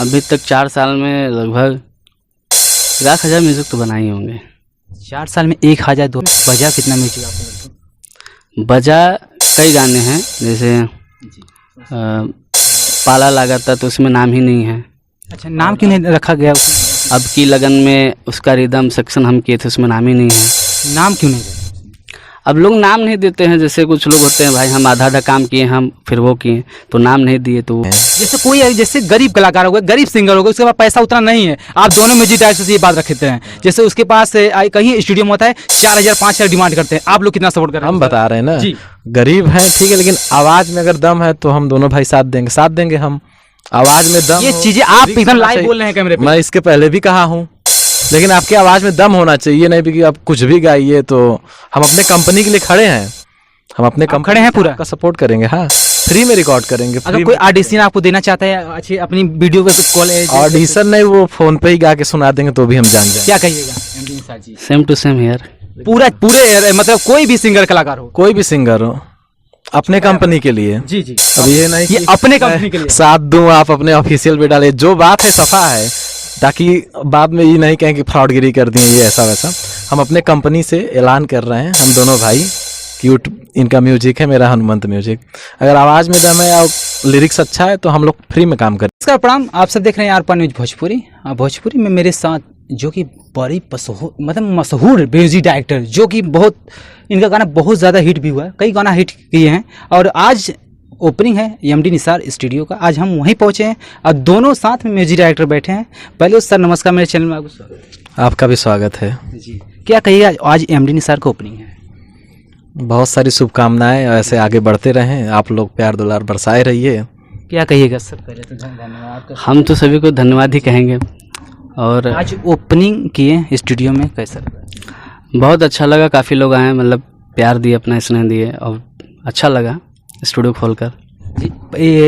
अभी तक 4 साल में लगभग 1,00,000 म्यूज़िक तो बनाए ही होंगे। 4 साल में 1000 दो बजा कितना म्यूजिक आपको लगभग? बजा कई गाने हैं, जैसे पाला लगा था तो उसमें नाम ही नहीं है। अच्छा, नाम क्यों नहीं रखा गया उसमें? अब की लगन में उसका रिदम सेक्शन हम किए थे, उसमें नाम ही नहीं है। नाम क्यों नहीं रखा? अब लोग नाम नहीं देते हैं, जैसे कुछ लोग होते हैं भाई हम आधा काम किए, हम फिर वो किए तो नाम नहीं दिए तो जैसे कोई जैसे गरीब कलाकार हो गए, गरीब सिंगर हो गए, उसके पास पैसा उतना नहीं है, आप दोनों म्यूजिक डायरेक्टर से ये बात रखते हैं, जैसे उसके पास कहीं स्टूडियो में होता है 4000 5000 डिमांड करते हैं, आप लोग कितना सपोर्ट कर रहे हैं? हम बता रहे हैं ना जी। गरीब हैं ठीक है, लेकिन आवाज में अगर दम है तो हम दोनों भाई साथ देंगे हम। आवाज में दम ये हो, चीजें आप लिरिक्स एकदम होना लाइव चाहिए। बोल रहे हैं कैमरे पे। मैं इसके पहले भी कहा हूँ, लेकिन आपकी आवाज में दम होना चाहिए, नहीं भी कि आप कुछ भी गाइए। तो हम अपने कंपनी के लिए खड़े हैं, हम अपने आप खड़े हैं पूरा? का सपोर्ट करेंगे। हाँ, फ्री में रिकॉर्ड करेंगे। अगर कोई ऑडिशन आपको देना चाहता है अच्छी अपनी वीडियो पे कॉल ऑडिशन नहीं, वो फोन पे ही गा के सुना देंगे तो भी हम जान जाएंगे। क्या कहिएगा MD Nisar ji? Same to same यार। पूरे मतलब कोई भी सिंगर कलाकार हो, कोई भी सिंगर हो अपने कंपनी के लिए। जी जी, अब ये नहीं ये कि अपने कंपनी के लिए साथ दूं, आप अपने ऑफिशियल पे डाले, जो बात है सफा है, ताकि बाद में ये नहीं कहें कि फ्रॉडगिरी कर दिए ये ऐसा वैसा। हम अपने कंपनी से ऐलान कर रहे हैं हम दोनों भाई कि इनका म्यूजिक है, मेरा हनुमंत म्यूजिक। अगर आवाज में दम है या लिरिक्स अच्छा है तो हम लोग फ्री में काम करें। नमस्कार, प्रणाम, आप सब देख रहे हैं आर न्यूज भोजपुरी। भोजपुरी में मेरे साथ जो कि बड़ी मशहूर म्यूजिक डायरेक्टर, जो कि बहुत इनका गाना बहुत ज़्यादा हिट भी हुआ है, कई गाना हिट किए हैं, और आज ओपनिंग है एमडी निसार स्टूडियो का। आज हम वहीं पहुंचे हैं और दोनों साथ में म्यूजिक डायरेक्टर बैठे हैं। पहले सर नमस्कार, मेरे चैनल में आपको स्वागत। आपका भी स्वागत है जी, क्या कहिएगा, आज एमडी निसार का ओपनिंग है? बहुत सारी शुभकामनाएं, ऐसे आगे बढ़ते रहें, आप लोग प्यार दुलार बरसाए रहिए। क्या कहिएगा सर? पहले तो धन्यवाद आपका। हम तो सभी को धन्यवाद ही कहेंगे। और आज ओपनिंग किए स्टूडियो में, कैसा लगा? बहुत अच्छा लगा, काफ़ी लोग आए, मतलब प्यार दिए, अपना स्नेह दिए और अच्छा लगा स्टूडियो खोलकर। जी,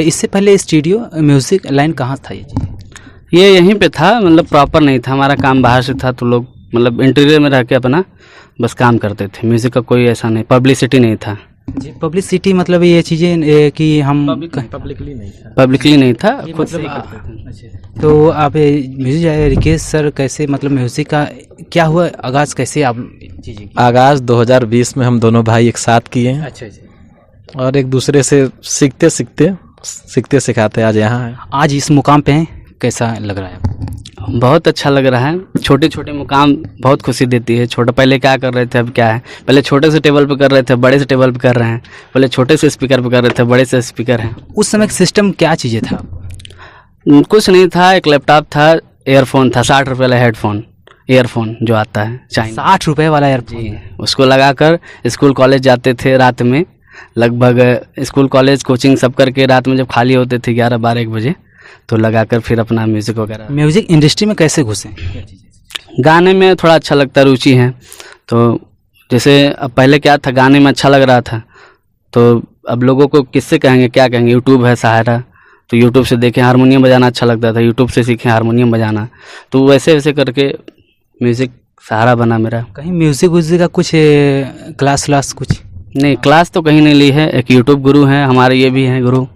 इससे पहले स्टूडियो म्यूजिक लाइन कहाँ था? ये यहीं पे था, मतलब प्रॉपर नहीं था, हमारा काम बाहर से था, तो लोग मतलब इंटीरियर में रह के अपना बस काम करते थे। म्यूज़िक का कोई ऐसा नहीं, पब्लिसिटी नहीं था। जी, पब्लिसिटी मतलब ये चीज़ें कि हम पब्लिकली नहीं था, पब्लिकली नहीं था, खुद से मतलब ही करते थे। तो आप म्यूजिक रिकेश सर कैसे, मतलब म्यूजिक का क्या हुआ आगाज़, कैसे आप चीज़ें की? आगाज 2020 में हम दोनों भाई एक साथ किए हैं अच्छा जी, और एक दूसरे से सीखते सिखाते आज यहाँ हैं। आज इस मुकाम पे हैं, कैसा लग रहा है आपको? बहुत अच्छा लग रहा है। छोटे छोटे मुकाम बहुत खुशी देती है। छोटा पहले क्या कर रहे थे, अब क्या है, पहले छोटे से टेबल पे कर रहे थे, बड़े से टेबल पे कर रहे हैं, पहले छोटे से स्पीकर पे कर रहे थे, बड़े से स्पीकर हैं। उस समय सिस्टम क्या चीज़ें था? कुछ नहीं था, एक लैपटॉप था, एयरफोन था, 60 रुपये वाला हेडफोन, एयरफोन जो आता है चाइना, 60 रुपये वाला एयरफोन। जी, उसको लगाकर स्कूल कॉलेज जाते थे रात में, लगभग स्कूल कॉलेज कोचिंग सब करके रात में जब खाली होते थे 11-12-1 बजे, तो लगाकर फिर अपना म्यूज़िक वगैरह। म्यूजिक इंडस्ट्री में कैसे घुसे? गाने में थोड़ा अच्छा लगता, रुचि है। तो जैसे अब पहले क्या था, गाने में अच्छा लग रहा था, तो अब लोगों को किससे कहेंगे, क्या कहेंगे, यूट्यूब है सहारा, तो यूट्यूब से देखें, हारमोनियम बजाना अच्छा लगता था, यूट्यूब से सीखें हारमोनियम बजाना, तो वैसे वैसे करके म्यूज़िक सहारा बना मेरा। कहीं म्यूजिक व्यूजिक का कुछ क्लास कुछ? नहीं, क्लास तो कहीं नहीं ली है, एक यूट्यूब गुरु हैं हमारे, ये भी हैं गुरु।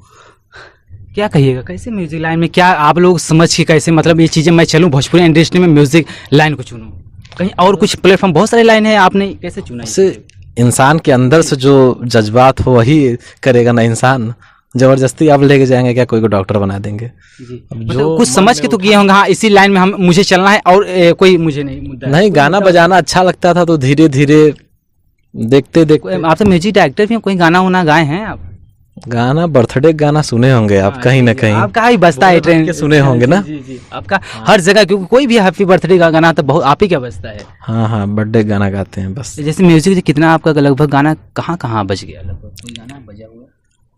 क्या कहिएगा, कैसे म्यूजिक लाइन में क्या आप लोग समझ के कैसे, मतलब ये चीज़ें मैं चलूँ भोजपुरी इंडस्ट्री में म्यूजिक लाइन को चुनूँ? कहीं और कुछ प्लेटफॉर्म, बहुत सारी लाइन है, आपने कैसे चुना? से इंसान के अंदर से जो जज्बात हो वही करेगा ना इंसान। जबरदस्ती आप लेके जाएंगे क्या, कोई को डॉक्टर बना देंगे? जी, अब मतलब कुछ समझ के तो किए होंगे, हाँ इसी लाइन में हम मुझे चलना है, और कोई मुझे नहीं मुद्दा है। नहीं, गाना बजाना अच्छा लगता था तो धीरे धीरे देखते आप तो म्यूजिक डायरेक्टर भी हैं, कोई गाना वाना गाए हैं आप? गाना बर्थडे गाना सुने होंगे आप कहीं ना कहीं, आपका ही बजता है ट्रेन के सुने होंगे ना। जी जी, आपका हर जगह, क्योंकि कोई भी हैप्पी बर्थडे का गाना तो बहुत आप ही क्या बजता है। हाँ, बर्थडे गाना गाते हैं बस। जैसे म्यूजिक कितना आपका लगभग गाना कहाँ बज गया, लगभग कोई गाना बजा हुआ?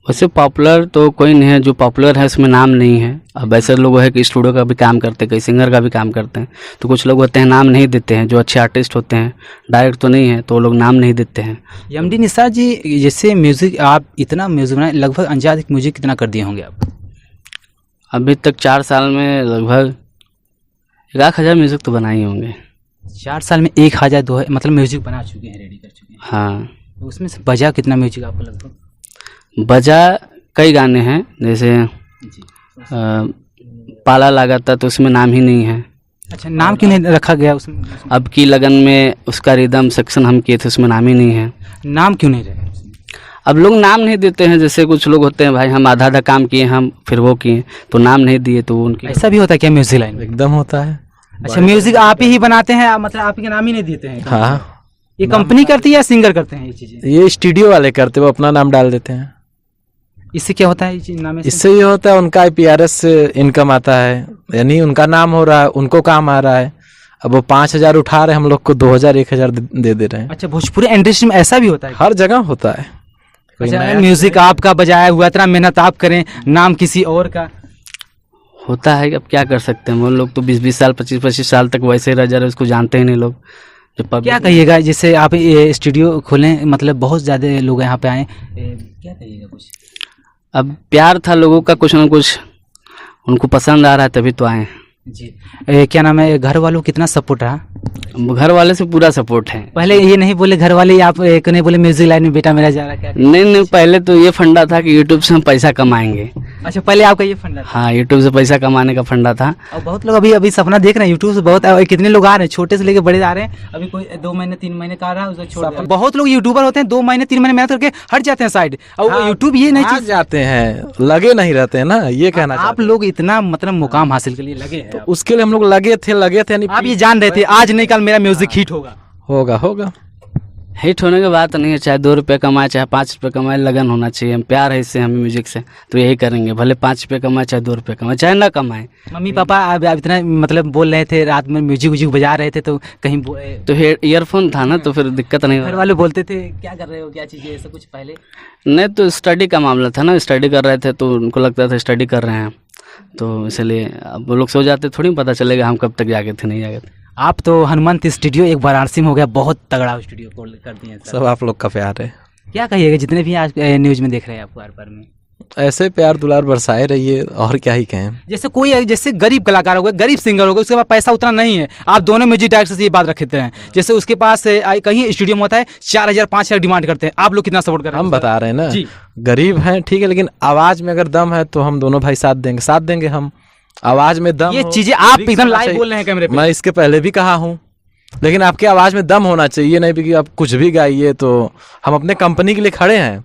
वैसे पॉपुलर तो कोई नहीं है, जो पॉपुलर है उसमें नाम नहीं है। अब ऐसे लोग है कि स्टूडियो का भी काम करते हैं, कई सिंगर का भी काम करते हैं, तो कुछ लोग होते हैं नाम नहीं देते हैं, जो अच्छे आर्टिस्ट होते हैं, डायरेक्ट तो नहीं है, तो वो लोग नाम नहीं देते हैं। एमडी निसार जी, जैसे म्यूजिक आप इतना म्यूजिक बनाए, लगभग अंदाज़ म्यूजिक कितना कर दिए होंगे आप? अभी तक 4 साल में लगभग 1,00,000 म्यूज़िक तो बनाए ही होंगे। 4 साल में 1000 दो मतलब म्यूजिक बना चुके हैं, रेडी कर चुके हैं। हाँ, तो उसमें से बजा कितना म्यूजिक आपको लगभग? बजा कई गाने हैं, जैसे पाला लगा था तो उसमें नाम ही नहीं है। अच्छा, नाम क्यों नहीं रखा गया उसमें? अब की लगन में उसका रिदम सेक्शन हम किए थे, उसमें नाम ही नहीं है। नाम क्यों नहीं रखा? अब लोग नाम नहीं देते हैं, जैसे कुछ लोग होते हैं भाई हम आधा आधा काम किए हम फिर वो किए तो नाम नहीं दिए, तो वो उनकी ऐसा भी होता है क्या म्यूजिक लाइन में? एकदम होता है। अच्छा, म्यूजिक आप ही बनाते हैं, मतलब आप ही के नाम ही नहीं देते हैं? हाँ, ये कंपनी करती है या सिंगर करते हैं ये चीजें? ये स्टूडियो वाले करते, वो अपना नाम डाल देते हैं। इससे क्या होता है ये चीज नाम से? इससे ये होता है उनका IPRS से इनकम आता है, यानी उनका नाम हो रहा है, उनको काम आ रहा है। अब वो 5,000 उठा रहे हैं, हम लोग को 2,000 1,000 दे दे रहे हैं। अच्छा, भोजपुरी इंडस्ट्री में ऐसा भी होता है? हर जगह होता है। कोई अच्छा, नया म्यूजिक आपका बजाया हुआ, इतना मेहनत आप करें, नाम किसी और का। होता है। अब क्या कर सकते हैं, वो लोग तो 20-20 साल 25-25 साल तक वैसे ही रह जा रहे, उसको जानते ही नहीं लोग। जब क्या public- कहिएगा, जैसे आप ये स्टूडियो खोलें, मतलब बहुत ज़्यादा लोग यहाँ पे आए, क्या कहिएगा कुछ? अब प्यार था लोगों का कुछ ना कुछ, उनको पसंद आ रहा है तभी तो आए। जी, क्या नाम है, घर वालों कितना सपोर्ट रहा? घर वाले से पूरा सपोर्ट है। पहले ये नहीं बोले घर वाले, आप एक नहीं बोले म्यूजिक लाइन में बेटा मेरा जा रहा, क्या? नहीं, पहले तो ये फंडा था कि यूट्यूब से हम पैसा कमाएंगे। अच्छा, पहले आपका ये फंडा था? हाँ, यूट्यूब से पैसा कमाने का फंडा था। और बहुत लोग अभी सपना देख रहे हैं यूट्यूब से, बहुत कितने लोग आ रहे हैं, छोटे से लेके बड़े आ रहे हैं। अभी कोई 2 महीने 3 महीने का आ रहा है, उसको छोड़ दिया। बहुत लोग यूट्यूबर होते हैं 2 महीने 3 महीने मेहनत करके हट जाते हैं साइड, और यूट्यूब ये नहीं चीज जाते हैं, लगे नहीं रहते हैं ना, ये कहना आप लोग इतना मतलब मुकाम हासिल के लिए लगे हैं। तो उसके लिए हम लोग लगे थे यानी आप ये जान रहे थे आज नहीं कल मेरा म्यूजिक हिट होगा? होगा। हिट होने की बात नहीं है, चाहे 2 रुपये कमाए चाहे 5 रुपये कमाए, लगन होना चाहिए। हम प्यार है इससे हमें म्यूजिक से, तो यही करेंगे, भले 5 रुपये कमाए चाहे 2 रुपये कमाए चाहे ना कमाए। मम्मी पापा अब इतना मतलब बोल रहे थे, रात में म्यूजिक बजा रहे थे, तो कहीं तो ईयरफोन था ना, तो फिर दिक्कत नहीं घर हो। वाले बोलते थे क्या कर रहे हो, क्या चीज़ है, ऐसा कुछ पहले? नहीं, तो स्टडी का मामला था ना, स्टडी कर रहे थे तो उनको लगता था स्टडी कर रहे हैं, तो इसलिए अब वो लोग सो जाते, थोड़ी पता चलेगा हम कब तक जागे थे नहीं जागे थे। आप तो हनुमंत स्टूडियो एक वाराणसी में हो गया, बहुत तगड़ा स्टूडियो खोल कर दिए सर। सब आप लोग का प्यार है। क्या कहिएगा जितने भी आज न्यूज में देख रहे हैं आपको हर बार में? ऐसे प्यार दुलार बरसाए रहिए, और क्या ही कहें। जैसे गरीब कलाकार हो गए, गरीब सिंगर हो गए, उसके पास पैसा उतना नहीं है, आप दोनों म्यूजिक डायरेक्टर से ये बात रखते हैं, जैसे उसके पास कहीं स्टूडियो में होता है 4,000 5,000 डिमांड करते हैं, आप लोग कितना सपोर्ट कर रहे हैं? हम बता रहे हैं ना जी। गरीब हैं ठीक है, लेकिन आवाज में अगर दम है तो हम दोनों भाई साथ देंगे हम। आवाज में दम ये हो, चीजें आप lyrics एकदम होना लाइव चाहिए। बोल रहे हैं कैमरे पे। मैं इसके पहले भी कहा हूँ, लेकिन आपकी आवाज में दम होना चाहिए, नहीं कि आप कुछ भी गाइए। तो हम अपने कंपनी के लिए खड़े हैं,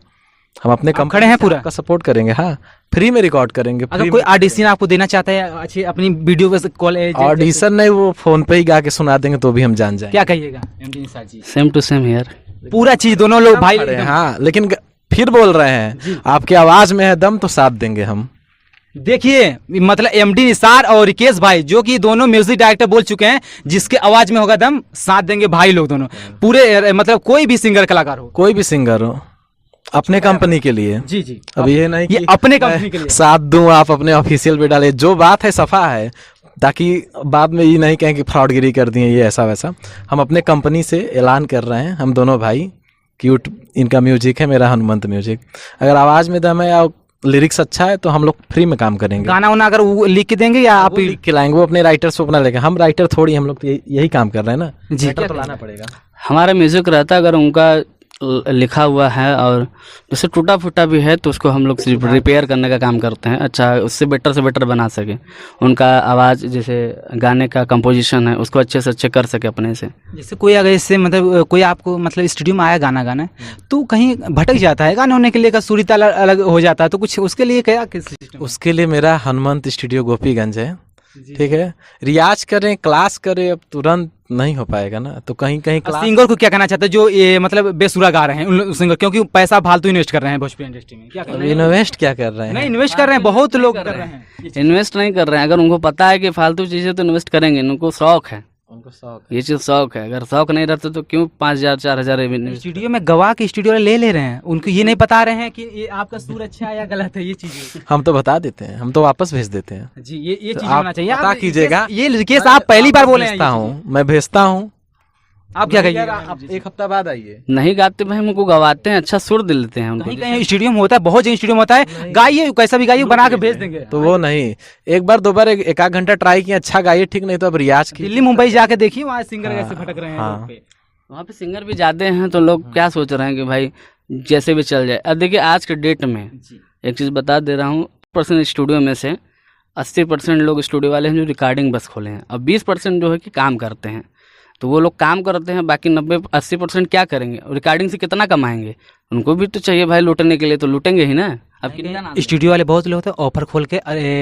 हम अपने आप खड़े हैं पूरा? का सपोर्ट करेंगे। हाँ, फ्री में रिकॉर्ड करेंगे। अगर कोई ऑडिशन आपको देना चाहता है अच्छी अपनी वीडियो पे कॉल, ऑडिशन नहीं, वो फोन पे ही गा के सुना देंगे तो भी हम जान जाएंगे। क्या कहिएगा MD Nisar ji? Same to same here. पूरा चीज दोनों लोग भाई खड़े हैं, हाँ, लेकिन फिर बोल रहे हैं आपकी आवाज में है दम तो साथ देंगे हम। देखिए, मतलब एमडी निसार और रिकेश भाई जो कि दोनों म्यूजिक डायरेक्टर बोल चुके हैं, जिसके आवाज में होगा दम साथ देंगे भाई लोग दोनों पूरे, मतलब कोई भी सिंगर कलाकार हो, कोई भी सिंगर हो, अपने कंपनी के लिए। जी अब ये नहीं ये कि अपने कंपनी के लिए साथ दूं, आप अपने ऑफिशियल पे डाले, जो बात है सफा है, ताकि बाद में ये नहीं कहें कि फ्रॉडगिरी कर दिए ये ऐसा वैसा। हम अपने कंपनी से ऐलान कर रहे हैं, हम दोनों भाई, क्यूट इनका म्यूजिक है, मेरा हनुमंत म्यूजिक। अगर आवाज में दम है या लिरिक्स अच्छा है तो हम लोग फ्री में काम करेंगे। गाना वाना अगर वो लिख के देंगे या आप वो लिख के लाएंगे, वो अपने राइटर से अपना लेके, हम राइटर थोड़ी, हम लोग तो यही काम कर रहे हैं ना जी। राइटर तो लाना पड़ेगा। हमारा म्यूजिक रहता अगर उनका लिखा हुआ है और जैसे टूटा फूटा भी है तो उसको हम लोग रिपेयर करने का काम करते हैं, अच्छा उससे बेटर से बेटर बना सके। उनका आवाज़ जैसे गाने का कंपोजिशन है उसको अच्छे से अच्छे कर सके अपने से। जैसे कोई अगर इससे मतलब कोई आपको मतलब स्टूडियो में आया गाना गाना तो कहीं भटक जाता है, गाना होने के लिए का सुरी ताल अलग हो जाता है, तो कुछ उसके लिए क्या सिस्टम? उसके लिए मेरा हनुमंत स्टूडियो गोपीगंज है, ठीक है। रियाज करें, क्लास करें, अब तुरंत नहीं हो पाएगा ना, तो कहीं कहीं क्लास। सिंगर को क्या कहना चाहते हैं जो ये मतलब बेसुरा गा रहे हैं उन सिंगर, क्योंकि पैसा फालतू इन्वेस्ट कर रहे हैं भोजपुरी इंडस्ट्री में, क्या कर रहे हैं? इन्वेस्ट क्या कर रहे हैं? नहीं इन्वेस्ट कर रहे हैं, बहुत लोग कर रहे हैं। इन्वेस्ट नहीं कर रहे हैं, अगर उनको पता है कि फालतू चीज़ें तो इन्वेस्ट करेंगे, उनको शौक है, उनको शौक ये चीज़ शौक है। अगर शौक नहीं रहता तो क्यों 5,000 4,000 स्टूडियो में गवा के स्टूडियो वाले ले रहे हैं, उनको ये नहीं बता रहे हैं कि ये आपका सुर अच्छा है या गलत है, ये चीजें हम तो बता देते हैं, हम तो वापस भेज देते हैं जी। ये तो चीज आप होना चाहिए, पता आप कीजिएगा। ये केस आप पहली बार बोले हैं भेजता हूँ, मैं भेजता हूँ। आप क्या कहिए? आप एक हफ्ता बाद आइए। नहीं गाते भाई, हमको गवाते हैं, अच्छा सुर दे लेते हैं उनको। कहीं कहीं स्टूडियो में होता है, बहुत जगह स्टूडियो में होता है, गाइए कैसा भी गाइए बना के भेज देंगे। तो वो नहीं, एक बार दो बार एक आध घंटा ट्राई किया, अच्छा गाइए, ठीक नहीं तो अब रियाज की। दिल्ली मुंबई जाके देखिए वहाँ सिंगर कैसे भटक रहे हैं हाँ। रोड पे। वहाँ पे सिंगर भी जाते हैं तो लोग क्या सोच रहे हैं कि भाई जैसे भी चल जाए। अब देखिए आज के डेट में एक चीज़ बता दे रहा हूँ, पर्सन स्टूडियो में से 80% लोग स्टूडियो वाले हैं जो रिकॉर्डिंग बस खोले हैं, और 20% जो है कि काम करते हैं। तो वो लोग काम करते हैं, बाकी 90-80% क्या करेंगे? रिकॉर्डिंग से कितना कमाएंगे? उनको भी तो चाहिए भाई लूटने के लिए, तो लूटेंगे ही ना। अब कितना ना स्टूडियो वाले बहुत लोग होते हैं ऑफर खोल के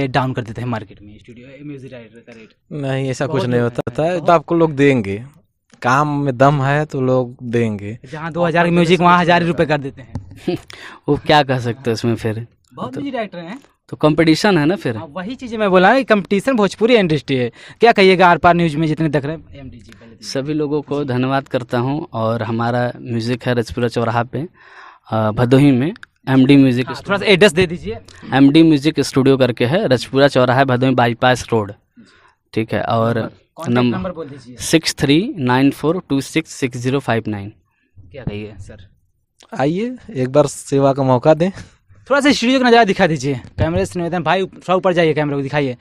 डाउन कर देते हैं मार्केट में स्टूडियो म्यूजिक डायरेक्टर का रेट। नहीं, ऐसा कुछ बहुत नहीं लोग होता हैं, था। तो आपको लोग देंगे, काम में दम है तो लोग देंगे। जहाँ 2000 की म्यूजिक वहाँ 1000 रुपये कर देते हैं। वो क्या कह सकते हैं उसमें फिर? बहुत म्यूजिक डायरेक्टर हैं। तो कंपटीशन है ना फिर। हाँ, वही चीज़ें मैं बोला, कंपटीशन भोजपुरी इंडस्ट्री है। क्या कहिएगा आर पार न्यूज में जितने देख रहे हैं MD जी? सभी लोगों को धन्यवाद करता हूँ। और हमारा म्यूज़िक है रजपुरा चौराहा पे भदोही में MD म्यूज़िक, थोड़ा सा एड्रेस दे दीजिए। MD म्यूज़िक स्टूडियो करके है, रजपुरा चौराहा भदोही बाईपास रोड, ठीक है। और नंबर बोल दीजिए। 6394266059। क्या कहिए सर? आइए एक बार सेवा का मौका दें। थोड़ा सा स्टूडियो का नज़ारा दिखा दीजिए, कैमरे से निवेदन भाई, थोड़ा ऊपर जाइए, कैमरे को दिखाइए।